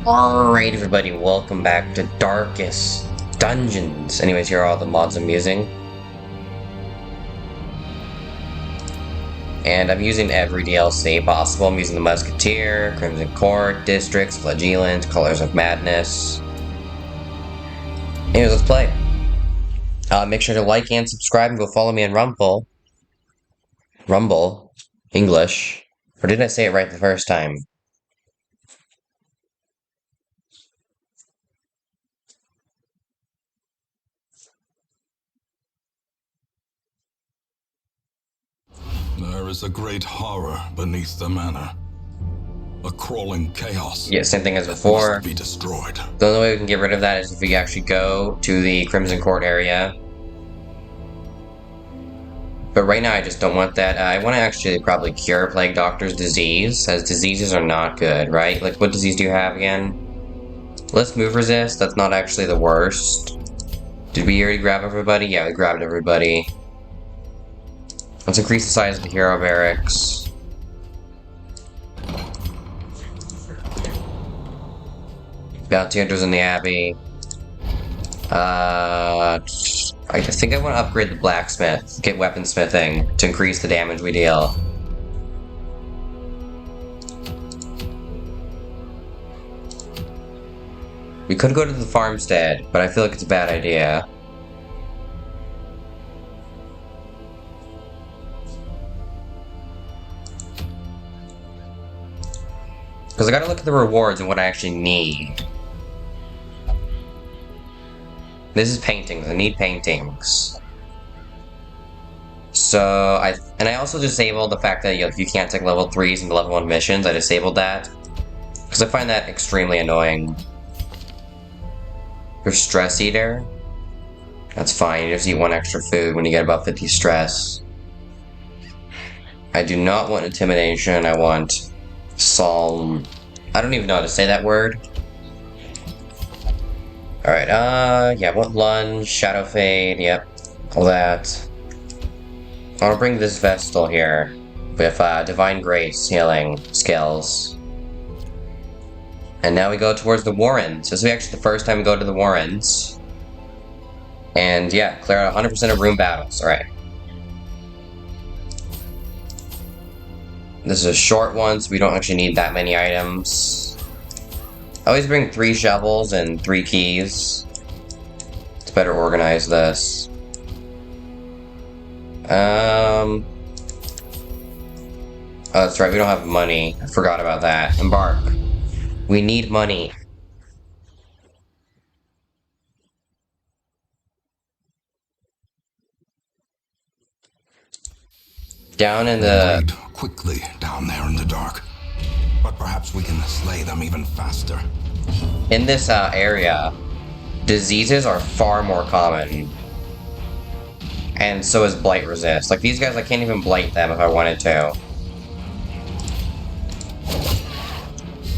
Alright everybody, welcome back to Darkest Dungeons. Anyways, here are all the mods I'm using. And I'm using every DLC possible. I'm using the Musketeer, Crimson Court, Districts, Flagellant, Colors of Madness. Anyways, let's play. Make sure to like and subscribe and go follow me on Rumble. Rumble? English. Or did I say it right the first time? There is a great horror beneath the manor. A crawling chaos. Yeah, same thing as before. Must be destroyed. The only way we can get rid of that is if we actually go to the Crimson Court area. But right now I just don't want that. I want to actually probably cure Plague Doctor's disease, as diseases are not good, right? Like, what disease do you have again? Let's move resist. That's not actually the worst. Did we already grab everybody? Yeah, we grabbed everybody. Let's increase the size of the hero barracks. Bounty Hunters in the Abbey. I think I want to upgrade the blacksmith, get weaponsmithing to increase the damage we deal. We could go to the farmstead, but I feel like it's a bad idea. Because I gotta look at the rewards and what I actually need. This is paintings. I need paintings. So, I also disabled the fact that you can't take level 3s and level 1 missions. I disabled that. Because I find that extremely annoying. Your Stress Eater? That's fine. You just eat 1 extra food when you get above 50 stress. I do not want Intimidation. I want Psalm. I don't even know how to say that word. Alright, yeah, I want Lunge, Shadow Fade, yep, all that. I'll bring this Vestal here with Divine Grace healing skills. And now we go towards the Warrens. This is actually the first time we go to the Warrens. And yeah, clear out 100% of room battles, alright. This is a short one, so we don't actually need that many items. I always bring 3 shovels and 3 keys. It's better organize this. Oh, that's right, we don't have money. I forgot about that. Embark. We need money. Down in the... Raid quickly down there in the dark. But perhaps we can slay them even faster. In this area, diseases are far more common. And so is Blight Resist. Like, these guys, I can't even blight them if I wanted to.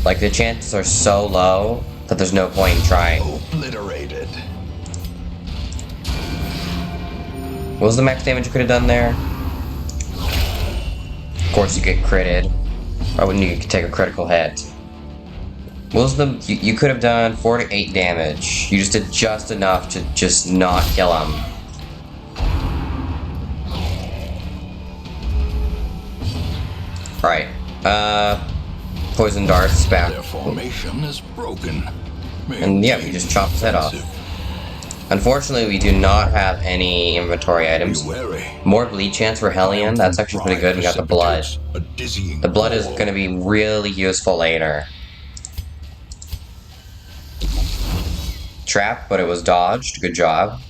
Like, the chances are so low that there's no point in trying. Obliterated. What was the max damage you could have done there? Of course you get critted. Or wouldn't you take a critical hit? What was the... You could have done 4 to 8 damage. You just did just enough to just not kill him. Alright. Poison darts back. Their formation is broken. And yeah, we just chopped his head off. Unfortunately, we do not have any inventory items. More bleed chance for Hellion. That's actually pretty good. We got the blood. The blood is going to be really useful later. Trap, but it was dodged. Good job.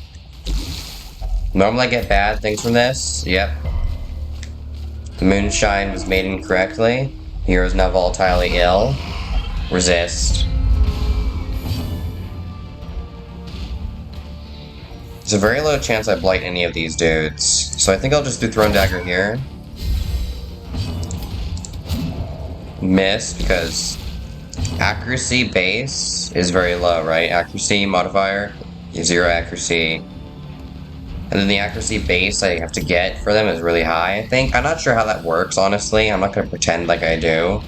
Normally I get bad things from this. Yep. The moonshine was made incorrectly. Hero is now volatilely ill. Resist. There's a very low chance I blight any of these dudes. So I think I'll just do Throne Dagger here. Miss, because accuracy base is very low, right? Accuracy modifier, 0 accuracy. And then the accuracy base I have to get for them is really high, I think. I'm not sure how that works, honestly. I'm not going to pretend like I do.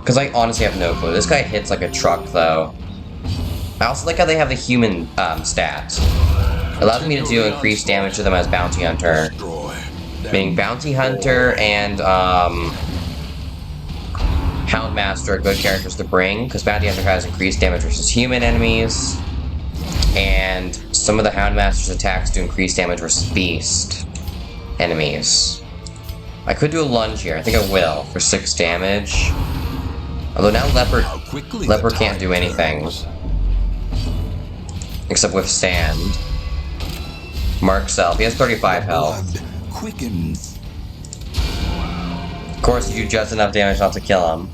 Because I honestly have no clue. This guy hits like a truck, though. I also like how they have the human stats. It allows me to do increased damage to them as Bounty Hunter. Being Bounty Hunter and Houndmaster are good characters to bring, because Bounty Hunter has increased damage versus human enemies, and some of the Houndmaster's attacks do increased damage versus beast enemies. I could do a lunge here. I think I will for 6 damage. Although now Leopard can't do anything except withstand. Mark Self. He has 35 health. Quickens. Of course, you do just enough damage not to kill him.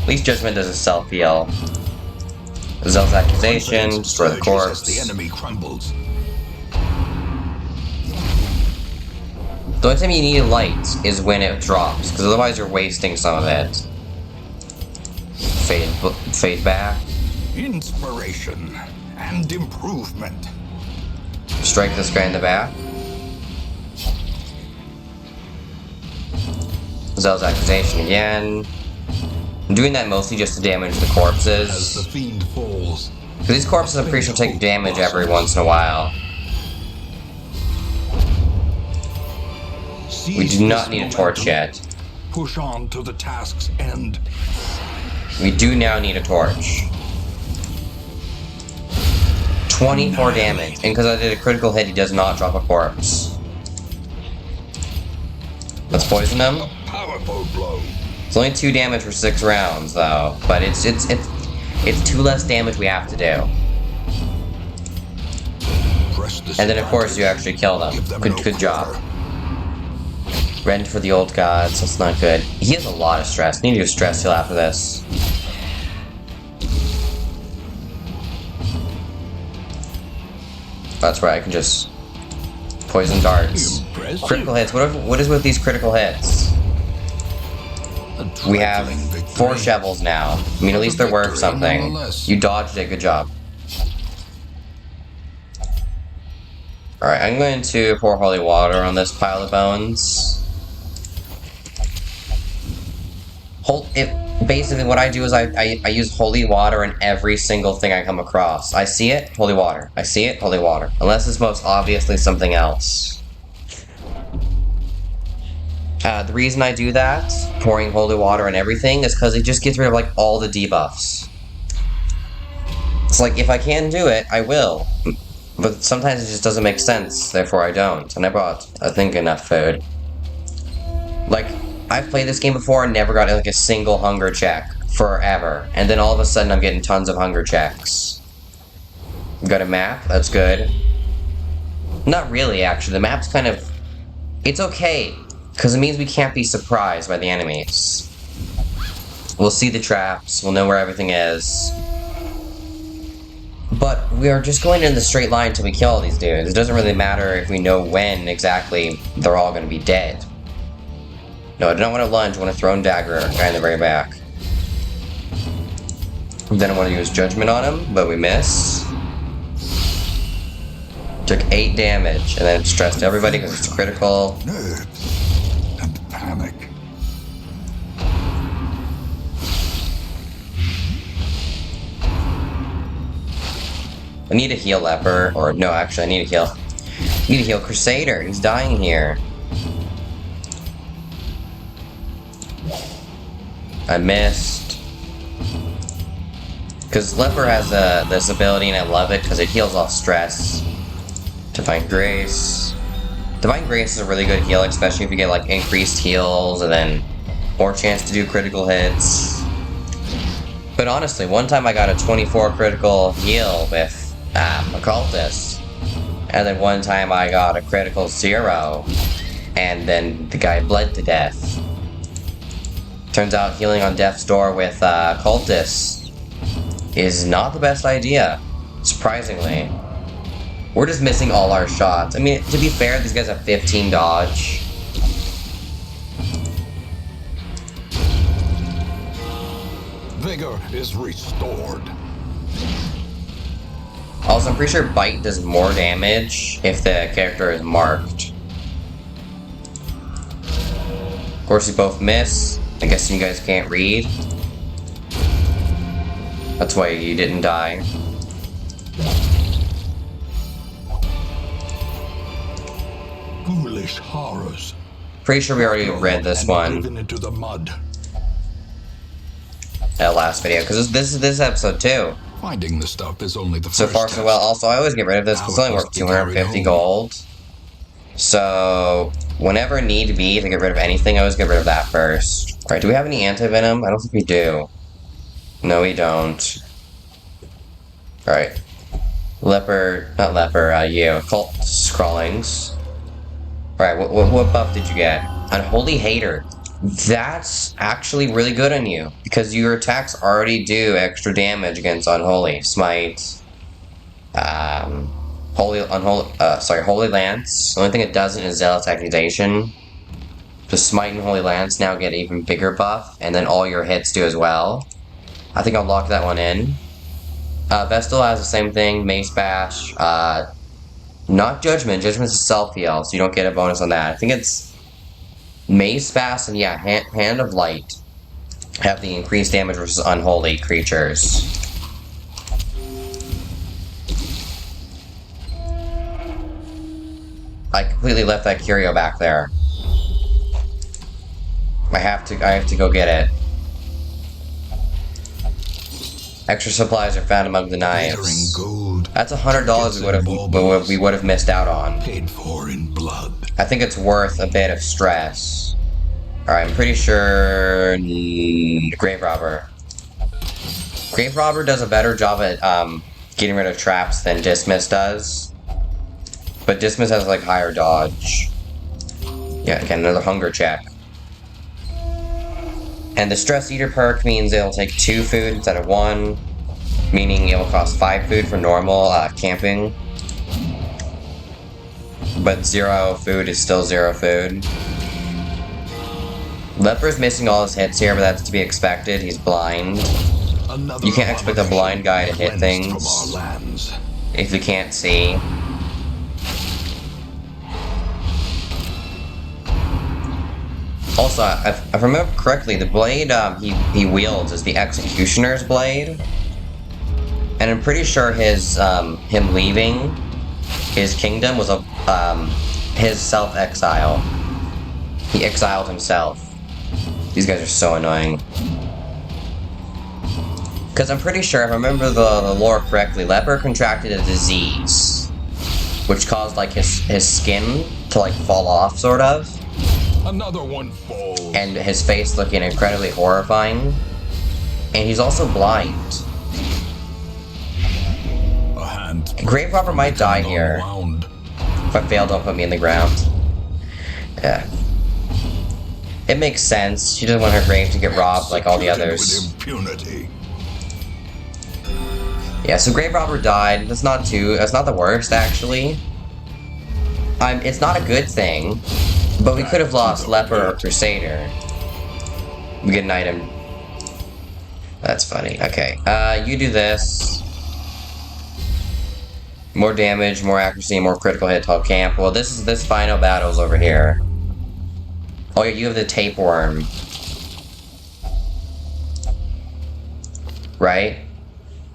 At least Judgment does a self-heal. Zealous Accusation, destroy the corpse. The enemy crumbles. The only time you need light is when it drops, because otherwise you're wasting some of it. Fade back. Inspiration and improvement. Strike this guy in the back. Zealous Accusation again. I'm doing that mostly just to damage the corpses. As the fiend falls. Because these corpses I'm pretty sure take damage every once in a while. We do not need a torch yet. Push on to the task's end. We do now need a torch. 24 damage, and because I did a critical hit, he does not drop a corpse. Let's poison him. A powerful blow. It's only 2 damage for 6 rounds, though, but it's 2 less damage we have to do. And then, of course, you actually kill them. Good job. Rend for the old gods. That's not good. He has a lot of stress. Need to do a stress heal after this. That's right, I can just poison darts. Critical hits. What is with these critical hits? We have 4 shovels now. I mean, at least they're worth something. You dodged it. Good job. Alright, I'm going to pour holy water on this pile of bones. Basically, what I do is I use holy water in every single thing I come across. I see it, holy water. I see it, holy water. Unless it's most obviously something else. The reason I do that, pouring holy water on everything, is because it just gets rid of, like, all the debuffs. It's like, if I can do it, I will. But sometimes it just doesn't make sense, therefore I don't. And I brought, I think, enough food. Like, I've played this game before and never got, like, a single hunger check. Forever. And then all of a sudden I'm getting tons of hunger checks. We've got a map, that's good. Not really, actually. The map's kind of... It's okay. Because it means we can't be surprised by the enemies. We'll see the traps, we'll know where everything is. But we are just going in the straight line until we kill all these dudes. It doesn't really matter if we know when exactly they're all going to be dead. No, I don't want to lunge, I want to throw and dagger guy in the very back. Then I want to use Judgment on him, but we miss. Took 8 damage, and then it stressed everybody because it's critical. Nerves and panic. I need to heal Leper, or no, actually, I need to heal Crusader. He's dying here. I missed. Because Leper has this ability, and I love it because it heals off stress. Divine Grace. Divine Grace is a really good heal, especially if you get like increased heals and then more chance to do critical hits. But honestly, one time I got a 24 critical heal with Occultist. And then one time I got a critical 0. And then the guy bled to death. Turns out healing on death's door with Cultist is not the best idea, surprisingly. We're just missing all our shots. I mean, to be fair, these guys have 15 dodge. Vigor is restored. Also, I'm pretty sure Bite does more damage if the character is marked. Of course, we both miss. I guess you guys can't read. That's why you didn't die. Foolish horrors. Pretty sure we already read this one Driven into the mud. at last video, because this is episode 2. Finding the stuff is only the So first far, so well. Also, I always get rid of this because it's only worth 250 gold. So, whenever need be to get rid of anything, I always get rid of that first. Alright, do we have any anti-venom? I don't think we do. No, we don't. Alright. You. Cult Scrawlings. Alright, what buff did you get? Unholy Hater. That's actually really good on you, because your attacks already do extra damage against Unholy. Smite. Holy Lance. The only thing it doesn't is Zealous Accusation. The Smite and Holy Lance now get even bigger buff, and then all your hits do as well. I think I'll lock that one in. Vestal has the same thing, Mace Bash. Not Judgment. Judgment's a self-heal, so you don't get a bonus on that. I think it's Mace Bash and yeah, Hand of Light have the increased damage versus unholy creatures. I completely left that curio back there. I have to go get it. Extra supplies are found among the knives. Gold. That's $100 we would have missed out on. Paid for in blood. I think it's worth a bit of stress. Alright, I'm pretty sure Grave Robber. Grave Robber does a better job at getting rid of traps than Dismiss does. But Dismiss has like higher dodge. Yeah, again, another hunger check. And the Stress Eater perk means it'll take 2 food instead of 1, meaning it will cost 5 food for normal camping. But 0 food is still 0 food. Leper's missing all his hits here, but that's to be expected. He's blind. You can't expect a blind guy to hit things if you can't see. Also, if I remember correctly, the blade he wields is the Executioner's blade, and I'm pretty sure his him leaving his kingdom was his self-exile. He exiled himself. These guys are so annoying. Because I'm pretty sure, if I remember the lore correctly, Leper contracted a disease, which caused like his skin to like fall off, sort of. Another one falls. And his face looking incredibly horrifying. And he's also blind. A hand. Grave Robber might die here. If I fail, don't put me in the ground. Yeah. It makes sense. She doesn't want her grave to get robbed like all the others. With impunity. Yeah, so Grave Robber died. That's not the worst, actually. It's not a good thing. But we could have lost Leper or Crusader. We get an item. That's funny. Okay. You do this. More damage, more accuracy, more critical hit to help camp. Well, this final battle's over here. Oh yeah, you have the tapeworm. Right?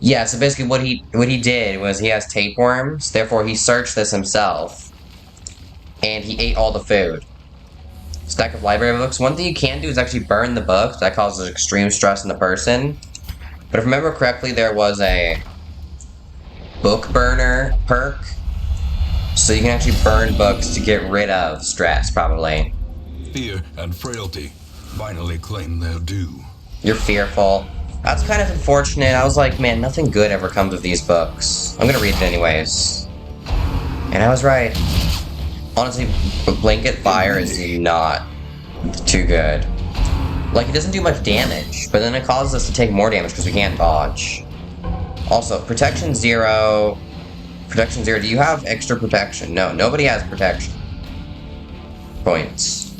Yeah, so basically what he did was he has tapeworms, therefore he searched this himself. And he ate all the food. Stack of library books. One thing you can do is actually burn the books. That causes extreme stress in the person. But if I remember correctly, there was a book burner perk. So you can actually burn books to get rid of stress, probably. Fear and frailty finally claim their due. You're fearful. That's kind of unfortunate. I was like, man, nothing good ever comes of these books. I'm gonna read it anyways. And I was right. Honestly, Blanket Fire is not too good. Like, it doesn't do much damage, but then it causes us to take more damage because we can't dodge. Also, Protection 0. Protection 0. Do you have extra protection? No, nobody has protection points.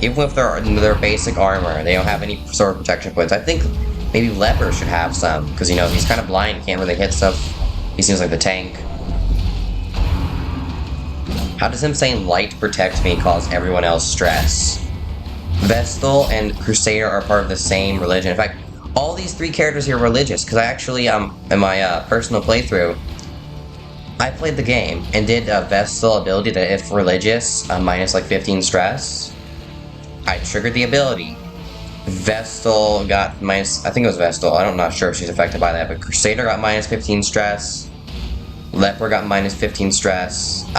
Even with their basic armor, they don't have any sort of protection points. I think maybe Leper should have some, because, you know, he's kind of blind, can't really hit stuff. He seems like the tank. How does him saying light protect me cause everyone else stress? Vestal and Crusader are part of the same religion. In fact, all these 3 characters here are religious, because I actually, in my personal playthrough, I played the game and did a Vestal ability that if religious, minus like 15 stress. I triggered the ability. Vestal got minus, I think it was Vestal, I'm not sure if she's affected by that, but Crusader got minus 15 stress. Leper got minus 15 stress.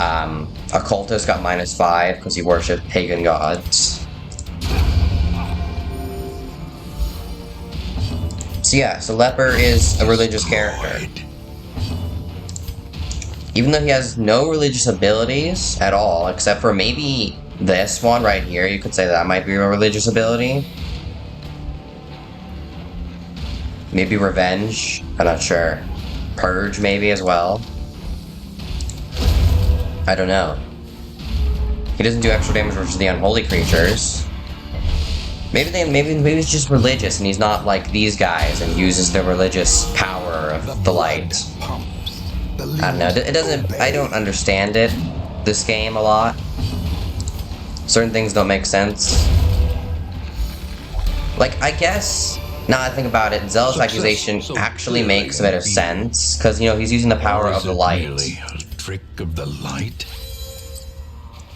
Occultist got minus 5 because he worshipped pagan gods. So yeah, so Leper is a religious character. Even though he has no religious abilities at all, except for maybe this one right here, you could say that might be a religious ability. Maybe Revenge, I'm not sure. Purge maybe as well. I don't know. He doesn't do extra damage versus the unholy creatures. Maybe he's just religious and he's not like these guys and uses the religious power of the light. I don't know. It doesn't. I don't understand it. This game a lot. Certain things don't make sense. Like I guess now I think about it, Zealous Accusation actually makes a bit of sense because you know he's using the power of the light. Really a trick of the light?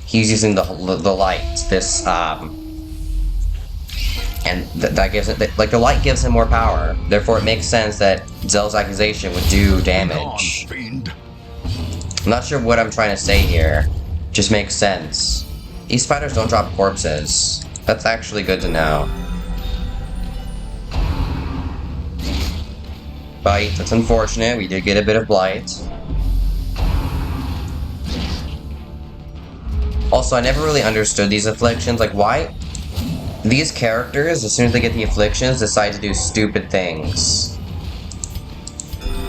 He's using the light. This and that gives it like the light gives him more power. Therefore, it makes sense that Zealous Accusation would do damage. I'm not sure what I'm trying to say here. Just makes sense. These spiders don't drop corpses. That's actually good to know. Bite. That's unfortunate. We did get a bit of blight. Also, I never really understood these afflictions. Like, why? These characters, as soon as they get the afflictions, decide to do stupid things.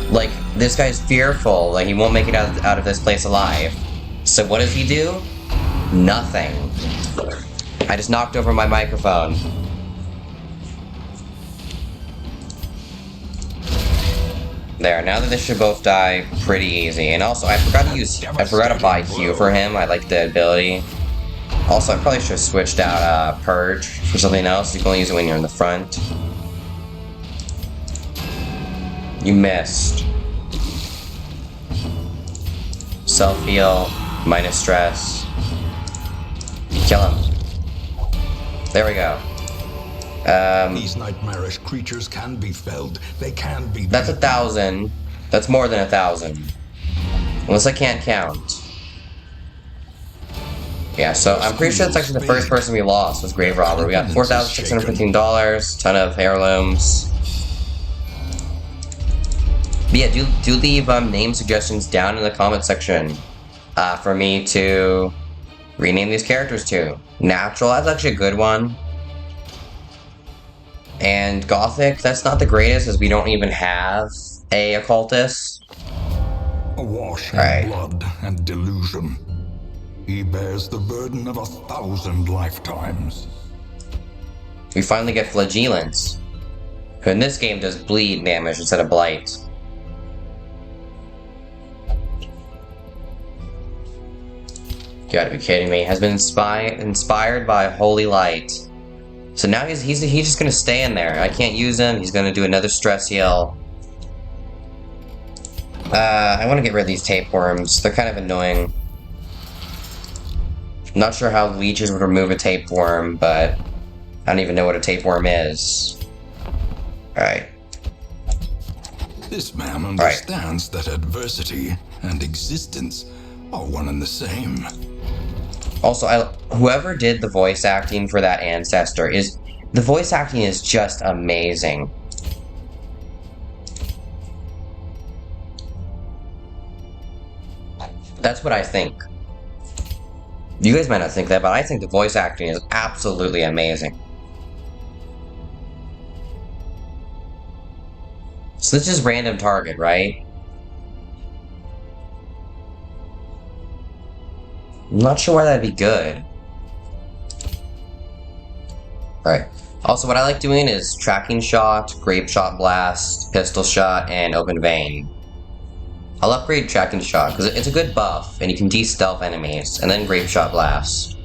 Like, this guy's fearful. Like, he won't make it out of this place alive. So what does he do? Nothing. I just knocked over my microphone. There, now that they should both die pretty easy. And also, I forgot to buy Q for him. I like the ability. Also, I probably should have switched out Purge for something else. You can only use it when you're in the front. You missed. Self-heal, minus stress. Kill him. There we go. These nightmarish creatures can be felled. They can be. That's 1,000. That's more than 1,000. Unless I can't count. Yeah, so I'm pretty sure that's actually the first person we lost was Grave Robber. We got $4,615, ton of heirlooms. But yeah, do leave name suggestions down in the comment section for me to rename these characters to. Natural, that's actually a good one. And Gothic, that's not the greatest as we don't even have a occultist. Awash in blood and delusion. He bears the burden of 1,000 lifetimes. We finally get Flagellants, who in this game does bleed damage instead of blight. You gotta be kidding me. Has been inspired by Holy Light. So now he's just gonna stay in there. I can't use him. He's gonna do another stress heal. I want to get rid of these tapeworms. They're kind of annoying. I'm not sure how leeches would remove a tapeworm, but I don't even know what a tapeworm is. Alright. This man understands that adversity and existence are one and the same. Also, whoever did the voice acting for that ancestor the voice acting is just amazing. That's what I think. You guys might not think that, but I think the voice acting is absolutely amazing. So this is random target, right? I'm not sure why that'd be good. Alright. Also, what I like doing is Tracking Shot, Grape Shot Blast, Pistol Shot, and Open Vein. I'll upgrade Tracking Shot, because it's a good buff, and you can de-stealth enemies, and then Grape Shot Blast.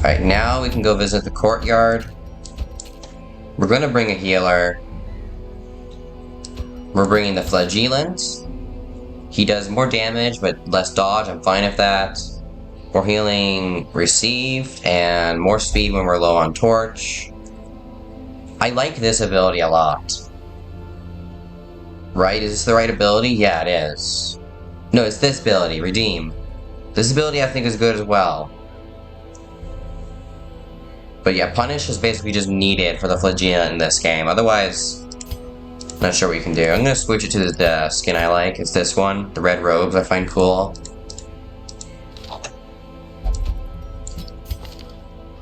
Alright, now we can go visit the courtyard. We're gonna bring a healer. We're bringing the Flagellant. He does more damage, but less dodge. I'm fine with that. More healing received, and more speed when we're low on torch. I like this ability a lot. Right? Is this the right ability? Yeah, it is. No, it's this ability, Redeem. This ability I think is good as well. But yeah, Punish is basically just needed for the Flagellant in this game. Otherwise, not sure what you can do. I'm gonna switch it to the skin I like. It's this one. The red robes I find cool.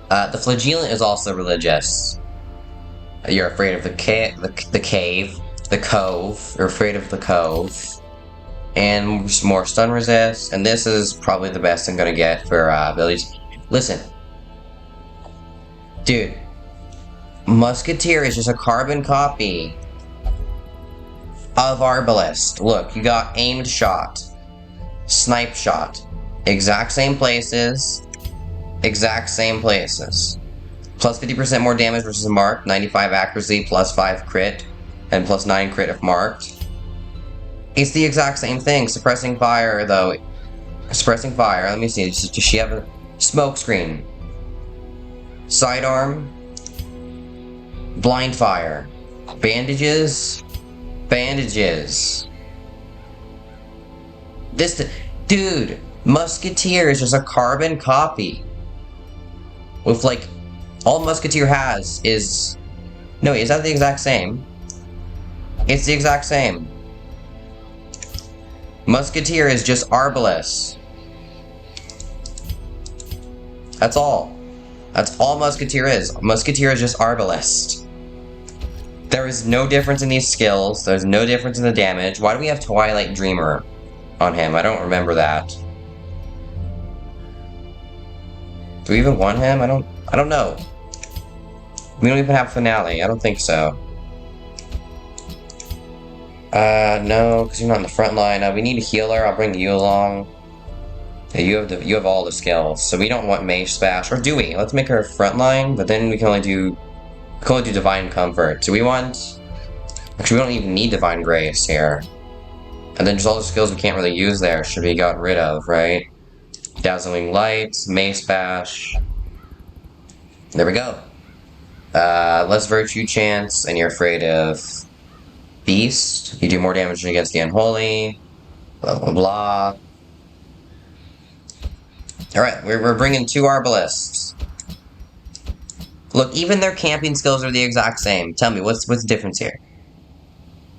The Flagellant is also religious. You're afraid of the cave, the cove. You're afraid of the cove. And more stun resist. And this is probably the best I'm gonna get for abilities. Listen. Dude. Musketeer is just a carbon copy of Arbalest. Look, you got aimed shot. Snipe shot. Exact same places. Exact same places. Plus 50% more damage versus marked, 95 accuracy, plus 5 crit, and plus 9 crit if marked. It's the exact same thing. Suppressing fire, though. Suppressing fire, let me see. Does she have a smoke screen? Sidearm. Blind fire. Bandages. Bandages. Dude, Musketeer is just a carbon copy. With like, all Musketeer has is... No, is that the exact same? It's the exact same. Musketeer is just Arbalest. That's all. That's all Musketeer is. Musketeer is just Arbalest. There is no difference in these skills. There's no difference in the damage. Why do we have Twilight Dreamer on him? I don't remember that. Do we even want him? I don't know. We don't even have Finale. I don't think so. No, because you're not in the front line. We need a healer. I'll bring you along. Yeah, you have all the skills. So we don't want Mage Smash, or do we? Let's make her front line, but then we can only do Divine Comfort. So we want... Actually, we don't even need Divine Grace here. And then just all the skills we can't really use there should be gotten rid of, right? Dazzling Light, Mace Bash. There we go. Less Virtue Chance, and you're afraid of Beast. You do more damage against the Unholy. Blah, blah, blah. Alright, we're bringing 2 Arbalists. Look, even their camping skills are the exact same. Tell me, what's the difference here?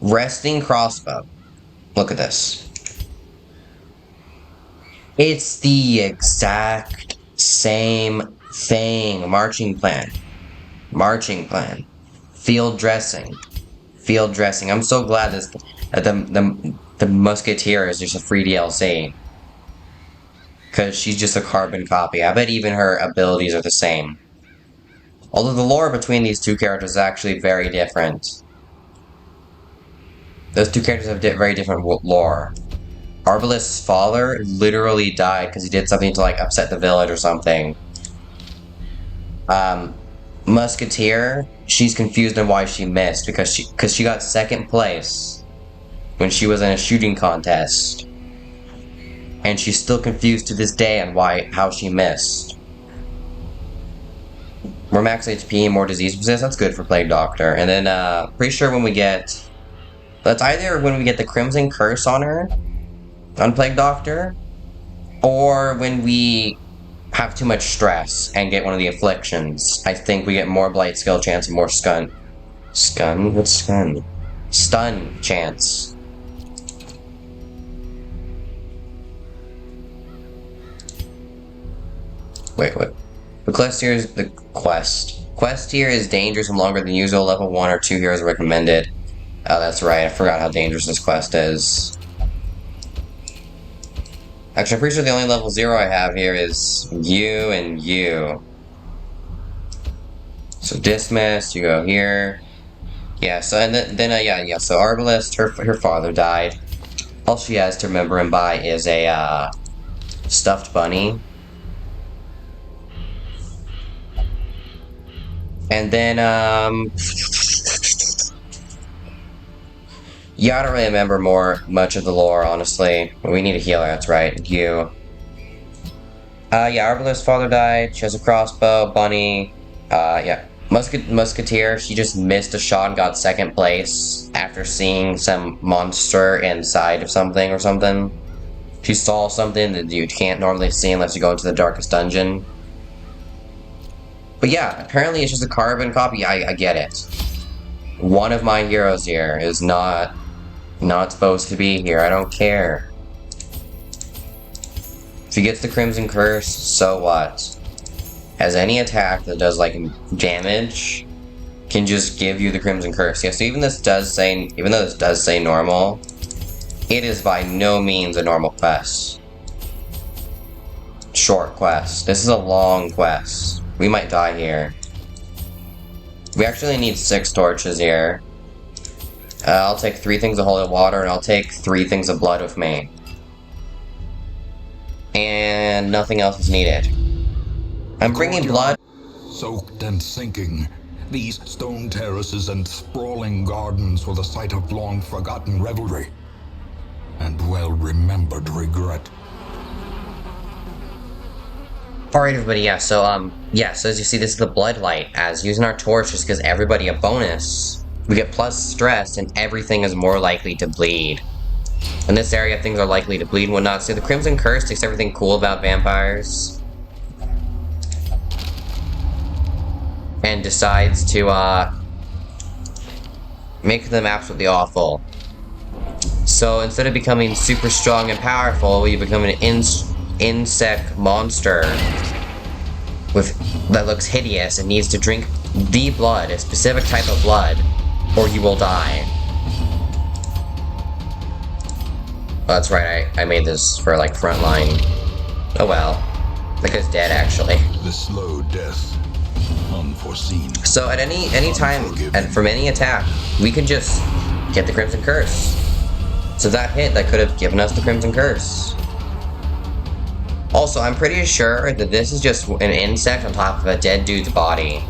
Resting Crossbow. Look at this. It's the exact same thing. Marching Plan. Marching Plan. Field Dressing. Field Dressing. I'm so glad that the Musketeer is just a free DLC. Because she's just a carbon copy. I bet even her abilities are the same. Although the lore between these two characters is actually very different. Those two characters have very different lore. Arbalest's father literally died because he did something to, like, upset the village or something. Musketeer, she's confused on why she missed, because she got 2nd place when she was in a shooting contest. And she's still confused to this day on how she missed. More max HP, more disease resist, that's good for Plague Doctor. And then, pretty sure when we get... That's either when we get the Crimson Curse on her, on Plague Doctor, or when we have too much stress and get one of the afflictions. I think we get more Blight skill chance and more stun. Stun? What's stun? Stun chance. Wait, what? The quest here is the quest. Quest here is dangerous and longer than usual. Level 1 or 2 heroes recommended. Oh, that's right. I forgot how dangerous this quest is. Actually, I'm pretty sure the only level 0 I have here is you and you. So dismiss, you go here. Yeah, so and then yeah. So Arbalest, her father died. All she has to remember him by is a stuffed bunny. And then, yeah, I don't really remember much of the lore, honestly. We need a healer, that's right. You. Yeah, Arbala's father died. She has a crossbow. Bunny. Yeah. Musketeer, she just missed a shot and got second place after seeing some monster inside of something or something. She saw something that you can't normally see unless you go into the darkest dungeon. But yeah, apparently it's just a carbon copy. I get it. One of my heroes here is not supposed to be here. I don't care. If he gets the Crimson Curse, so what? As any attack that does like damage can just give you the Crimson Curse. Yeah, so even though this does say normal, it is by no means a normal quest. Short quest. This is a long quest. We might die here. We actually need 6 torches here. I'll take 3 things of holy water, and I'll take 3 things of blood with me. And nothing else is needed. I'm bringing blood. Soaked and sinking, these stone terraces and sprawling gardens were the site of long-forgotten revelry and well-remembered regret. Alright everybody, yeah, so as you see, this is the blood light. As using our torch just gives everybody a bonus. We get plus stress and everything is more likely to bleed. In this area, things are likely to bleed and whatnot. So the Crimson Curse takes everything cool about vampires and decides to make them absolutely awful. So instead of becoming super strong and powerful, you become an insect monster that looks hideous and needs to drink the blood, a specific type of blood, or you will die. Oh, that's right, I made this for like frontline. Oh well. That guy's dead actually. The slow death, unforeseen. So at any time and from any attack, we can just get the Crimson Curse. So that hit that could have given us the Crimson Curse. Also, I'm pretty sure that this is just an insect on top of a dead dude's body.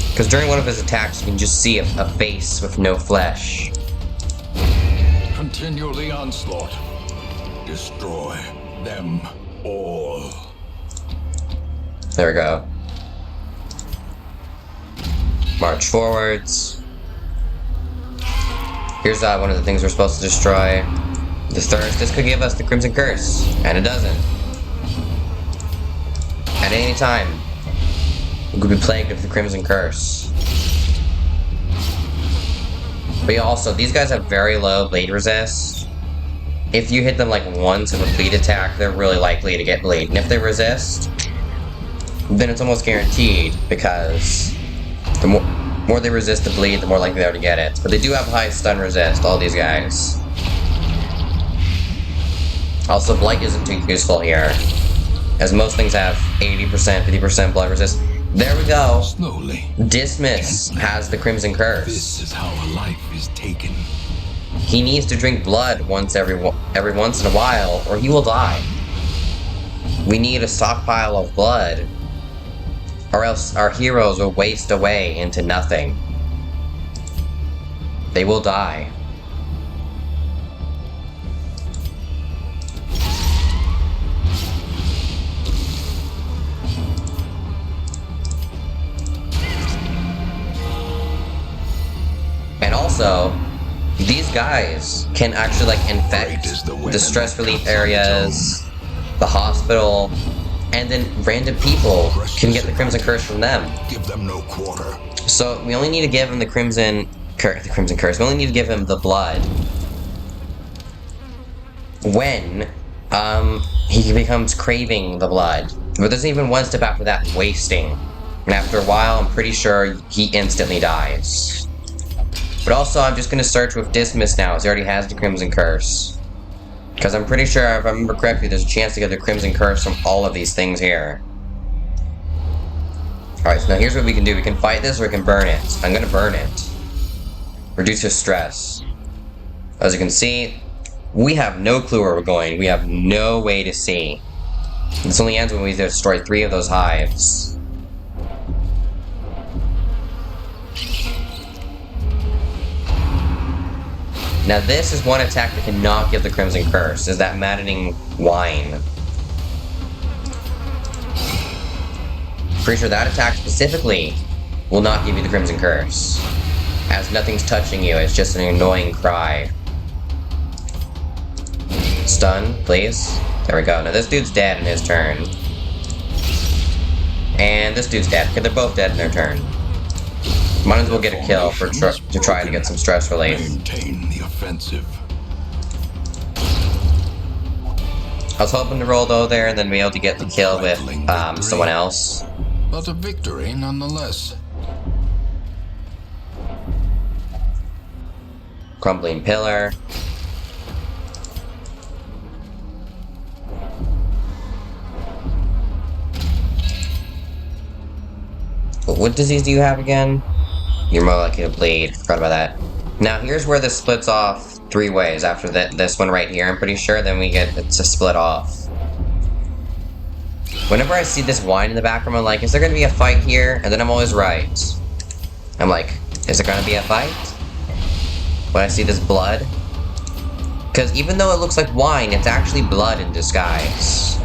Because during one of his attacks, you can just see a face with no flesh. Continue the onslaught. Destroy them all. There we go. March forwards. Here's one of the things we're supposed to destroy. The thirst. This could give us the Crimson Curse, and it doesn't. At any time, we could be plagued with the Crimson Curse. But also, these guys have very low bleed resist. If you hit them like once with a bleed attack, they're really likely to get bleed. And if they resist, then it's almost guaranteed, because the more they resist the bleed, the more likely they are to get it. But they do have high stun resist, all these guys. Also, Blight isn't too useful here, as most things have 80%, 50% blood resist. There we go. Slowly. Dismas has the Crimson Curse. This is how a life is taken. He needs to drink blood every once in a while, or he will die. We need a stockpile of blood, or else our heroes will waste away into nothing. They will die. And also, these guys can actually like infect the stress relief areas, the hospital, and then random people can get the Crimson Curse from them. Give them no quarter. So we only need to give him the Crimson Curse. We only need to give him the blood when he becomes craving the blood. But there's even one step after that, wasting. And after a while, I'm pretty sure he instantly dies. But also, I'm just gonna search with Dismas now, as he already has the Crimson Curse. Because I'm pretty sure, if I remember correctly, there's a chance to get the Crimson Curse from all of these things here. Alright, so now here's what we can do. We can fight this, or we can burn it. I'm gonna burn it. Reduce his stress. As you can see, we have no clue where we're going. We have no way to see. This only ends when we destroy 3 of those hives. Now this is one attack that cannot give the Crimson Curse, is that maddening whine. Pretty sure that attack specifically will not give you the Crimson Curse, as nothing's touching you, it's just an annoying cry. Stun, please. There we go. Now this dude's dead in his turn. And this dude's dead. Okay, they're both dead in their turn. Might as well get a kill for to try to get some stress relief. Maintain the offensive. I was hoping to roll though there and then be able to get the kill with someone else. But a victory nonetheless. Crumbling Pillar. What disease do you have again? You're more likely to bleed. Forgot about that. Now here's where this splits off 3 ways. After this one right here, I'm pretty sure, then we get it to split off. Whenever I see this whine in the background, I'm like, is there gonna be a fight here? And then I'm always right. I'm like, is there gonna be a fight? When I see this blood? Because even though it looks like wine, it's actually blood in disguise.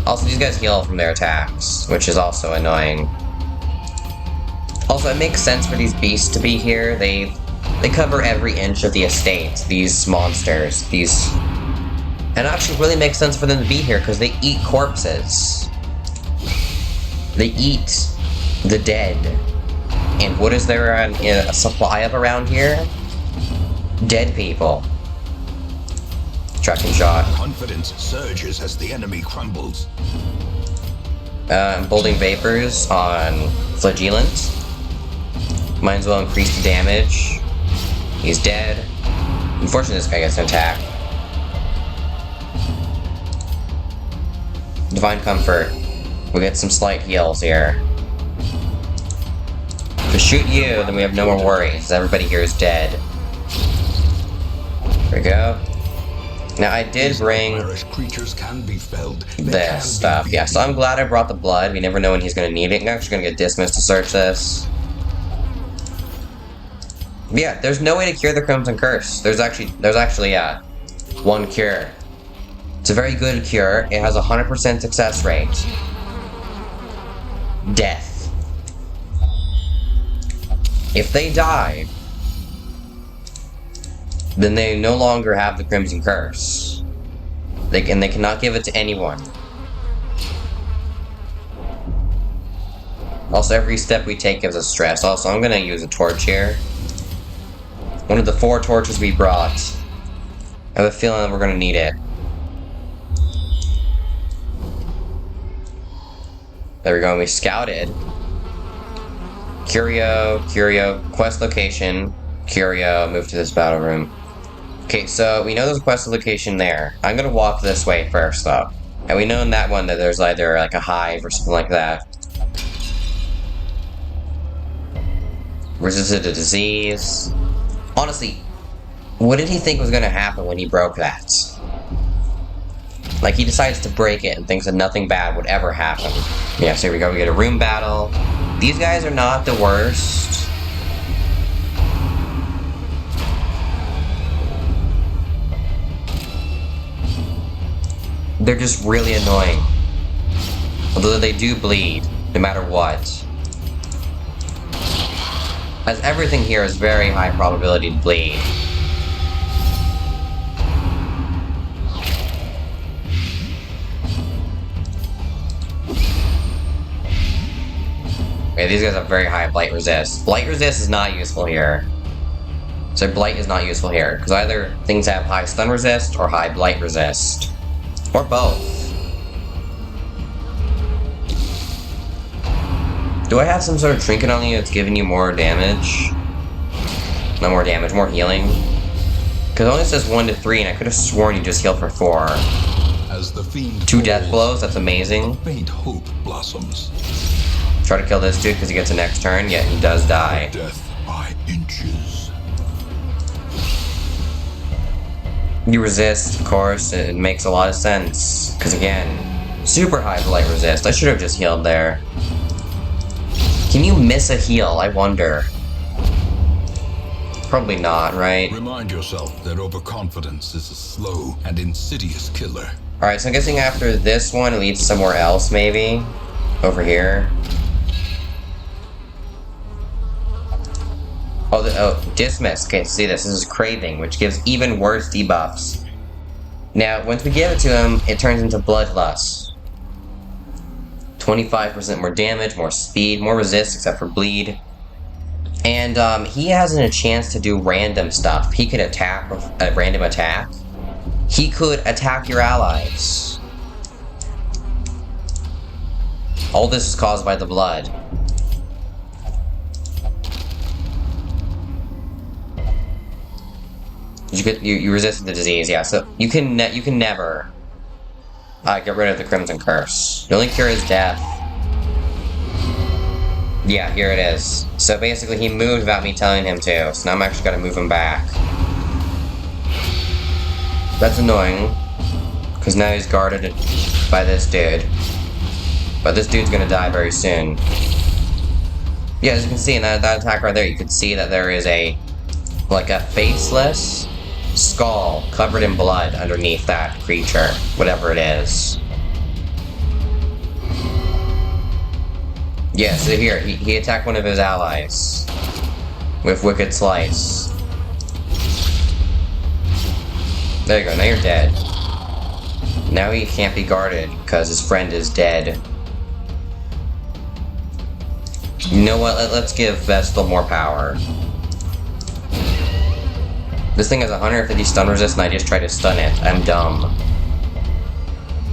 Also, these guys heal from their attacks, which is also annoying. Also, it makes sense for these beasts to be here. They cover every inch of the estate, these monsters, And it actually really makes sense for them to be here, because they eat corpses. They eat the dead. And what is there a supply of around here? Dead people. Tracking shot. Confidence surges as the enemy crumbles. Emboldening Vapors on Flagellant. Might as well increase the damage. He's dead. Unfortunately, this guy gets an attack. Divine Comfort. We get some slight heals here. If we shoot you, then we have no more worries. Everybody here is dead. There we go. Now I did bring creatures can be felled. this stuff. Yeah, so I'm glad I brought the blood. We never know when he's gonna need it. I'm actually gonna get Dismiss to search this. Yeah, there's no way to cure the Crimson Curse. There's actually one cure. It's a very good cure. It has a 100% success rate. Death. If they die, then they no longer have the Crimson Curse. They cannot give it to anyone. Also, every step we take gives us stress. Also, I'm gonna use a torch here. One of the 4 torches we brought. I have a feeling that we're gonna need it. There we go, and we scouted. Curio, quest location. Curio, move to this battle room. Okay, so we know there's a quest location there. I'm gonna walk this way first, though. And we know in that one that there's either like a hive or something like that. Resisted to disease. Honestly, what did he think was gonna happen when he broke that? Like, he decides to break it and thinks that nothing bad would ever happen. Yeah, so here we go, we get a room battle. These guys are not the worst. They're just really annoying. Although they do bleed, no matter what. As everything here is very high probability to bleed. Okay, these guys have very high Blight Resist. Blight Resist is not useful here. So Blight is not useful here, because either things have high Stun Resist or high Blight Resist. Or both. Do I have some sort of trinket on you that's giving you more damage? Not more damage, more healing? Because it only says 1 to 3, and I could have sworn you just healed for 4. As the fiend 2 death blows, that's amazing. Faint hope blossoms. Try to kill this dude because he gets a next turn, yet he does die. Death by inches. You resist, of course, it makes a lot of sense. Because again, super high blight resist. I should have just healed there. Can you miss a heal? I wonder. Probably not, right? Remind yourself that overconfidence is a slow and insidious killer. Alright, so I'm guessing after this one, it leads somewhere else, maybe? Over here. Oh, Dismiss. Okay, see this. This is Craving, which gives even worse debuffs. Now, once we give it to him, it turns into Bloodlust. 25% more damage, more speed, more resist, except for bleed. And, he hasn't a chance to do random stuff. He could attack with a random attack. He could attack your allies. All this is caused by the blood. You resisted the disease, yeah. So you can never get rid of the Crimson Curse. The only cure is death. Yeah, here it is. So basically, he moved without me telling him to. So now I'm actually gonna move him back. That's annoying, because now he's guarded by this dude. But this dude's gonna die very soon. Yeah, as you can see in that attack right there, you can see that there is a faceless skull covered in blood underneath that creature, whatever it is. Yeah, so here, he attacked one of his allies with Wicked Slice. There you go, now you're dead. Now he can't be guarded because his friend is dead. You know what, let's give Vestal more power. This thing has 150 stun resist and I just tried to stun it. I'm dumb.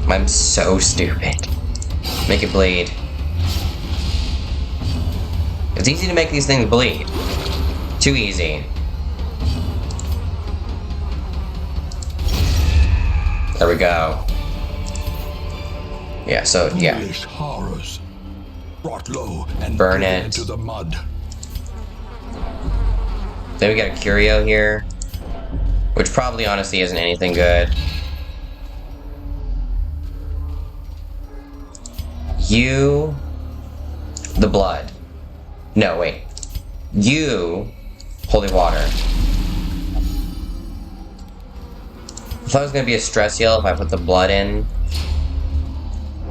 I'm so stupid. Make it bleed. It's easy to make these things bleed. Too easy. There we go. Yeah, so, yeah. Foolish horrors. Brought low and burn driven it into the mud. Then we got a Curio here, which probably honestly isn't anything good. You, the blood. No, wait. You, holy water. I thought it was gonna be a stress heal if I put the blood in,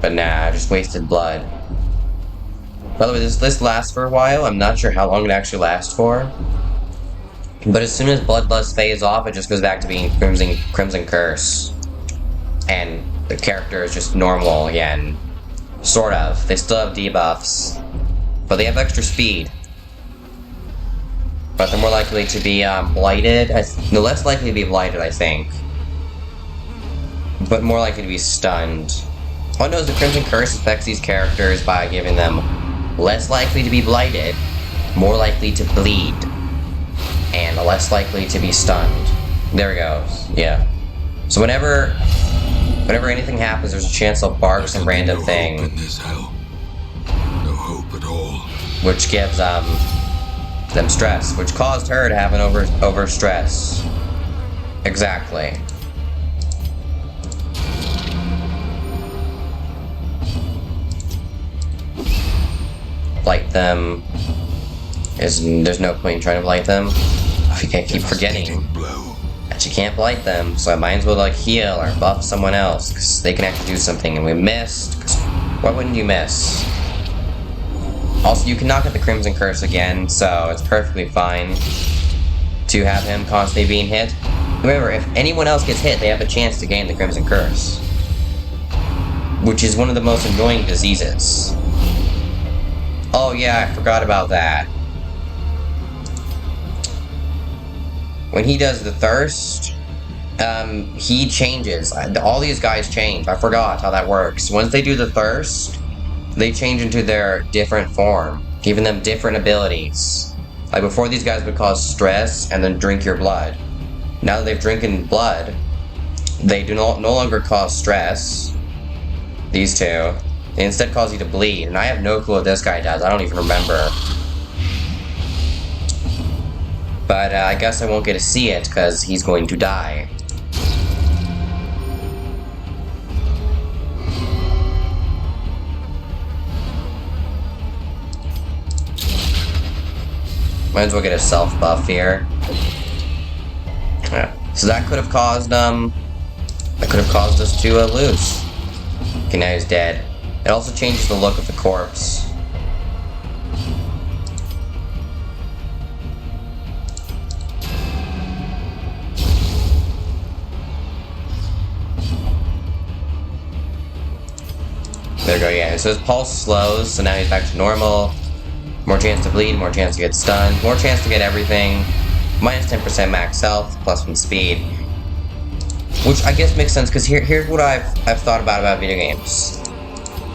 but nah, I just wasted blood. By the way, this lasts for a while. I'm not sure how long it actually lasts for. But as soon as Bloodlust fades off, it just goes back to being Crimson Curse. And the character is just normal again. Sort of. They still have debuffs. But they have extra speed. But they're more likely to be blighted. No, less likely to be blighted, I think. But more likely to be stunned. All I know is the Crimson Curse affects these characters by giving them less likely to be blighted, more likely to bleed, and less likely to be stunned. There it goes. Yeah. So whenever anything happens, there's a chance they'll bark some random thing. Hope in this hell. No hope at all. Which gives them stress, which caused her to have an over stress. Exactly. Blight them. There's no point in trying to blight them. I keep forgetting that you can't blight them, so I might as well heal or buff someone else, because they can actually do something, and we missed. Why wouldn't you miss? Also, you cannot get the Crimson Curse again, so it's perfectly fine to have him constantly being hit. Remember, if anyone else gets hit, they have a chance to gain the Crimson Curse, which is one of the most annoying diseases. Oh yeah, I forgot about that. When he does the Thirst, he changes. All these guys change. I forgot how that works. Once they do the Thirst, they change into their different form, giving them different abilities. Like before, these guys would cause stress and then drink your blood. Now that they've drinking blood, they do no longer cause stress. These two. They instead cause you to bleed, and I have no clue what this guy does. I don't even remember. But I guess I won't get to see it, because he's going to die. Might as well get a self buff here. Yeah. So that could have caused us to lose. Okay, now he's dead. It also changes the look of the corpse. There we go, yeah. So his pulse slows, so now he's back to normal. More chance to bleed, more chance to get stunned, more chance to get everything. Minus 10% max health, plus 1 speed. Which I guess makes sense, because here's what I've thought about video games.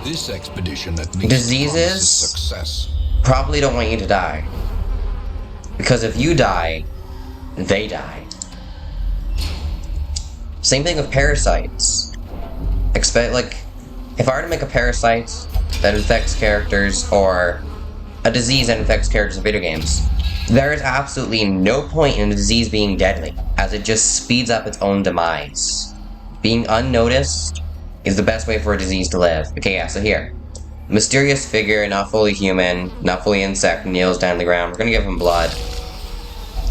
This expedition at least Diseases success. probably don't want you to die. Because if you die, they die. Same thing with parasites. If I were to make a parasite that infects characters, or a disease that infects characters in video games, there is absolutely no point in the disease being deadly, as it just speeds up its own demise. Being unnoticed is the best way for a disease to live. Okay, yeah, so here. Mysterious figure, not fully human, not fully insect, kneels down on the ground. We're gonna give him blood.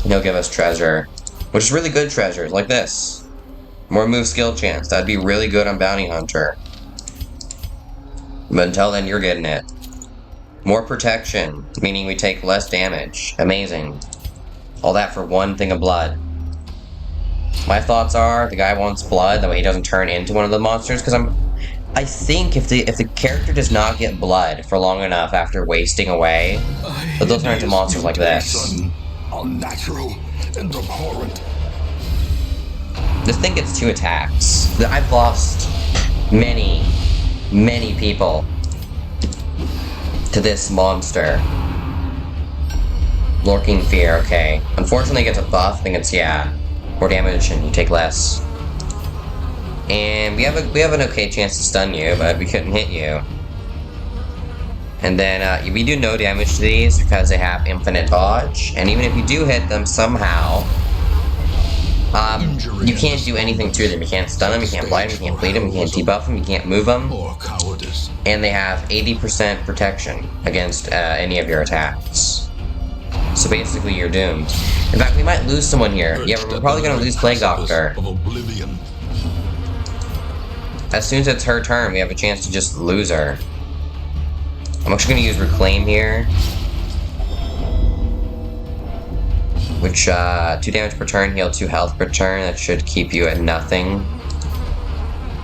And he'll give us treasure. Which is really good treasures, like this. More move skill chance. That'd be really good on Bounty Hunter. But until then, you're getting it. More protection, meaning we take less damage. Amazing. All that for 1 thing of blood. My thoughts are, the guy wants blood, that way he doesn't turn into one of the monsters, because I think if the character does not get blood for long enough after wasting away, they'll turn into monsters like this. Unnatural and abhorrent. This thing gets 2 attacks. I've lost many people to this monster. Lurking Fear, okay. Unfortunately, it gets a buff. I think it's, yeah, more damage and you take less. And we have an okay chance to stun you, but we couldn't hit you. And then we do no damage to these because they have infinite dodge. And even if you do hit them somehow, you can't do anything to them. You can't stun them, you can't blind them, you can't bleed them, you can't debuff them, you can't move them. And they have 80% protection against any of your attacks. So basically, you're doomed. In fact, we might lose someone here. Yeah, we're probably gonna lose Plague Doctor. As soon as it's her turn, we have a chance to just lose her. I'm actually gonna use Reclaim here. Which, 2 damage per turn, heal 2 health per turn. That should keep you at nothing.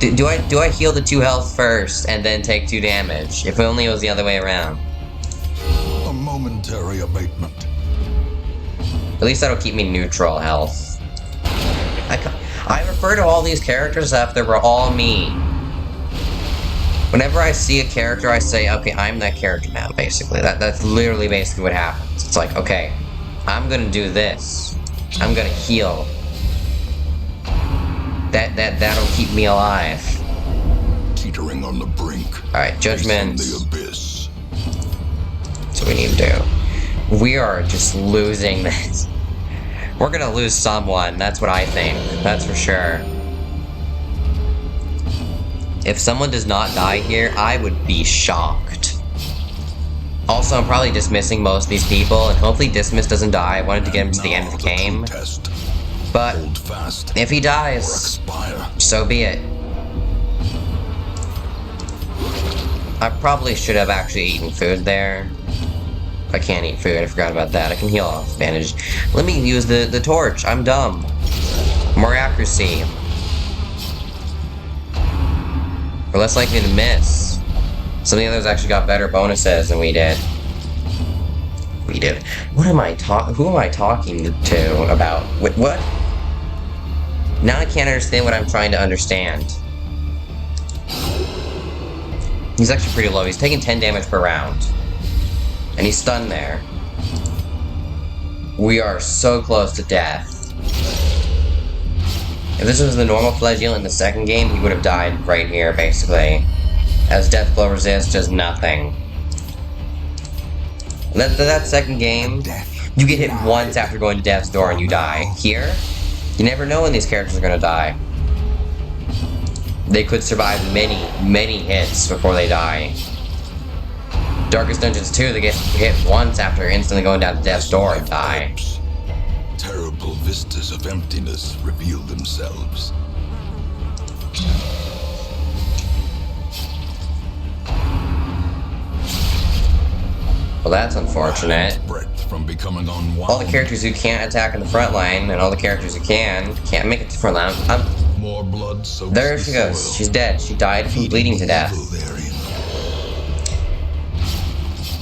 Do I heal the 2 health first and then take 2 damage? If only it was the other way around. A momentary abatement. At least that'll keep me neutral health. I refer to all these characters as if they were all me. Whenever I see a character, I say, okay, I'm that character now, basically. That's literally basically what happens. It's like, okay, I'm gonna do this. I'm gonna heal. That'll keep me alive. Teetering on the brink. Alright, Judgment. The abyss. That's what we need to do. We are just losing this. We're gonna lose someone, that's what I think. That's for sure. If someone does not die here, I would be shocked. Also, I'm probably dismissing most of these people, and hopefully Dismiss doesn't die. I wanted to get him to the end of the game. But if he dies, so be it. I probably should have actually eaten food there. I can't eat food, I forgot about that. I can heal off bandage. Let me use the torch, I'm dumb. More accuracy. We're less likely to miss. Some of the others actually got better bonuses than we did. What am I who am I talking to about? What? Now I can't understand what I'm trying to understand. He's actually pretty low. He's taking 10 damage per round. And he's stunned there. We are so close to death. If this was the normal Flagellant in the second game, he would have died right here, basically. As Death Blow Resist does nothing. That second game, you get hit once after going to Death's Door and you die. Here, you never know when these characters are gonna die. They could survive many hits before they die. Darkest Dungeons 2, they get hit once after instantly going down to death's door and die. Terrible vistas of emptiness reveal themselves. Well, that's unfortunate. Breadth from becoming unwound. All the characters who can't attack in the front line, and all the characters who can't make it to the front line. More blood soaks There the she goes. soil, She's dead. She died from bleeding to death. evil therein.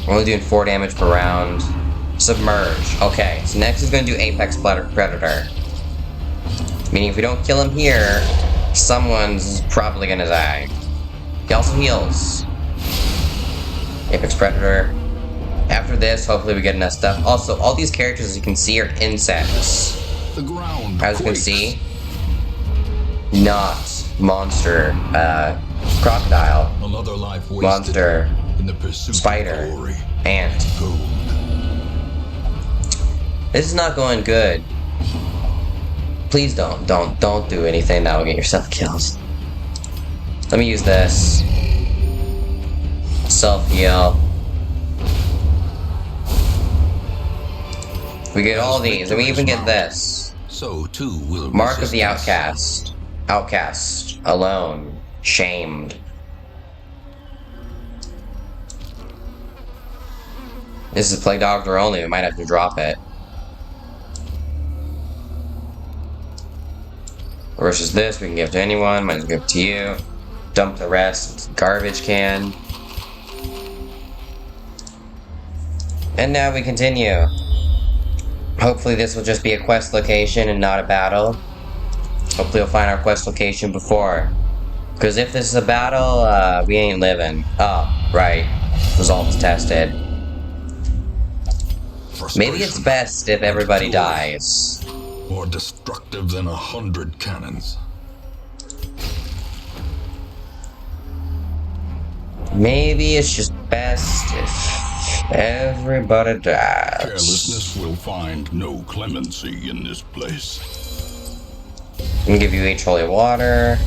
We're only doing 4 damage per round. Submerge. Okay, so next is going to do Apex Predator. Meaning if we don't kill him here, someone's probably going to die. He also heals. Apex Predator. After this, hopefully we get enough stuff. Also, all these characters, as you can see, are insects. The ground As you can quakes. see, not monster, crocodile, Another life wasted monster, in the pursuit spider, of glory. ant. Gold. This is not going good. Please don't do anything that will get yourself killed. Let me use this. Self-heal. We get all these, and we even get this. So too will Mark of the resistance. Outcast. Outcast. Alone. Shamed. This is Plague Doctor only, we might have to drop it. Versus this, we can give to anyone, might as well give it to you. Dump the rest, it's a garbage can. And now we continue. Hopefully this will just be a quest location and not a battle. Hopefully we'll find our quest location before. Because if this is a battle, we ain't living. Oh, right. Results tested. Maybe it's best if everybody dies. More destructive than 100 cannons. Maybe it's just best if everybody dies. Carelessness will find no clemency in this place. I'm gonna give you each holy water.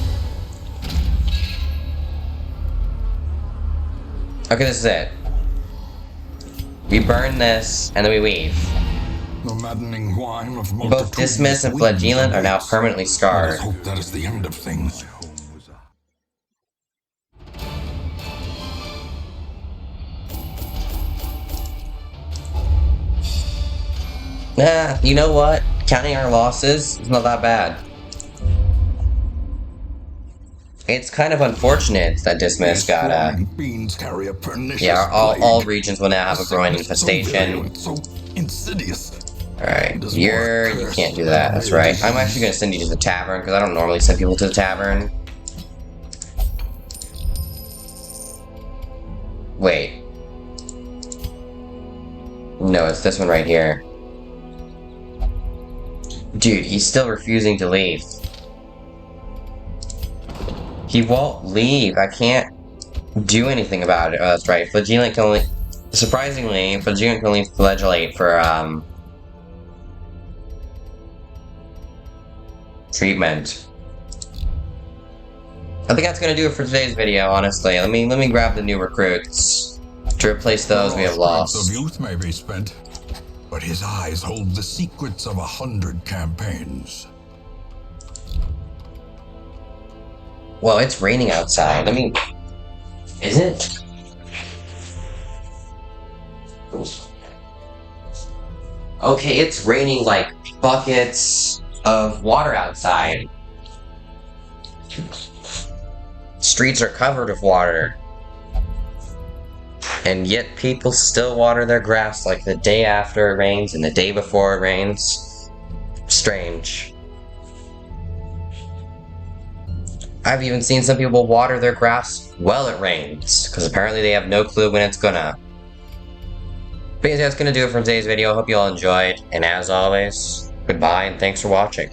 Okay, this is it. We burn this, and then we leave. The maddening whine of Both Dismas and Flagellant are now permanently Let scarred. us hope that is the end of things. Nah, you know what? Counting our losses, it's not that bad. It's kind of unfortunate that Dismas These got swarming fiends carry a pernicious yeah, plague. all regions will now have a growing sickness so infestation. virulent, so insidious. Alright, you can't do that, that's right. I'm actually gonna send you to the tavern, because I don't normally send people to the tavern. Wait. No, it's this one right here. Dude, he's still refusing to leave. He won't leave. I can't do anything about it. Oh, that's right. Flagellant can only... Surprisingly, Flagellant can only flagellate for, treatment. I think that's gonna do it for today's video, honestly. Let me grab the new recruits. To replace those we have Strength lost. of youth may be spent, but his eyes hold the secrets of 100 campaigns. Well, it's raining outside. I mean, is it? Okay, it's raining like buckets of water outside. Streets are covered with water. And yet people still water their grass like the day after it rains and the day before it rains. Strange. I've even seen some people water their grass while it rains, because apparently they have no clue when it's gonna. But yeah, that's gonna do it for today's video. Hope you all enjoyed, and as always, goodbye and thanks for watching.